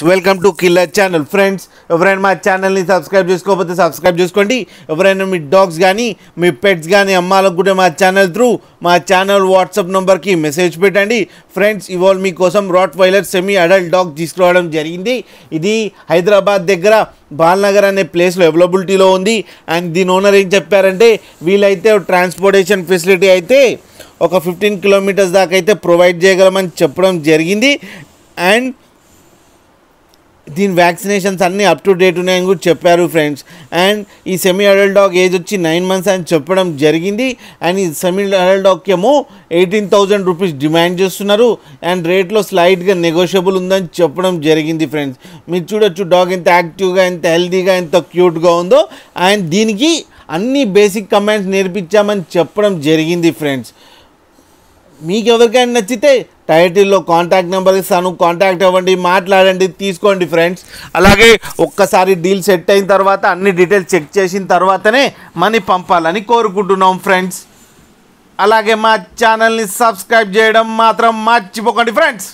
Welcome to killer channel. Friends, ఎవరైనా మా ఛానల్ని సబ్స్క్రైబ్ చేసుకోకపోతే సబ్స్క్రైబ్ చేసుకోండి. ఎవరైనా మీ డాగ్స్ కానీ మీ పెట్స్ కానీ అమ్మాలనుకుంటే మా ఛానల్ త్రూ మా ఛానల్ వాట్సాప్ నెంబర్కి మెసేజ్ పెట్టండి. ఫ్రెండ్స్, ఇవాళ మీకోసం రాట్ వైలర్ సెమీ అడల్ట్ డాగ్ తీసుకురావడం జరిగింది. ఇది హైదరాబాద్ దగ్గర బాల్నగర్ అనే ప్లేస్లో అవైలబిలిటీలో ఉంది. అండ్ దీని ఓనర్ ఏం చెప్పారంటే వీళ్ళైతే ట్రాన్స్పోర్టేషన్ ఫెసిలిటీ అయితే ఒక 15 కిలోమీటర్స్ దాకా అయితే ప్రొవైడ్ చేయగలమని చెప్పడం జరిగింది. అండ్ దీని వ్యాక్సినేషన్స్ అన్నీ అప్ టు డేట్ ఉన్నాయని కూడా చెప్పారు ఫ్రెండ్స్. అండ్ ఈ సెమీ అడల్ట్ డాగ్ ఏజ్ వచ్చి 9 months అని చెప్పడం జరిగింది. అండ్ ఈ సెమీ అడల్ట్ డాగ్కి ఏమో 18,000 రూపీస్ డిమాండ్ చేస్తున్నారు. అండ్ రేట్లో స్లైట్గా నెగోషియబుల్ ఉందని చెప్పడం జరిగింది ఫ్రెండ్స్. మీరు చూడొచ్చు డాగ్ ఎంత యాక్టివ్గా, ఎంత హెల్తీగా, ఎంత క్యూట్గా ఉందో. అండ్ దీనికి అన్ని బేసిక్ కమాండ్స్ నేర్పించామని చెప్పడం జరిగింది ఫ్రెండ్స్. మీకు ఎవరికైనా నచ్చితే టైటిల్లో కాంటాక్ట్ నెంబర్ ఇస్తాను, కాంటాక్ట్ అవ్వండి, మాట్లాడండి, తీసుకోండి ఫ్రెండ్స్. అలాగే ఒక్కసారి డీల్ సెట్ అయిన తర్వాత అన్ని డీటెయిల్స్ చెక్ చేసిన తర్వాతనే మనీ పంపాలని కోరుకుంటున్నాం ఫ్రెండ్స్. అలాగే మా ఛానల్ని సబ్స్క్రైబ్ చేయడం మాత్రం మర్చిపోకండి ఫ్రెండ్స్.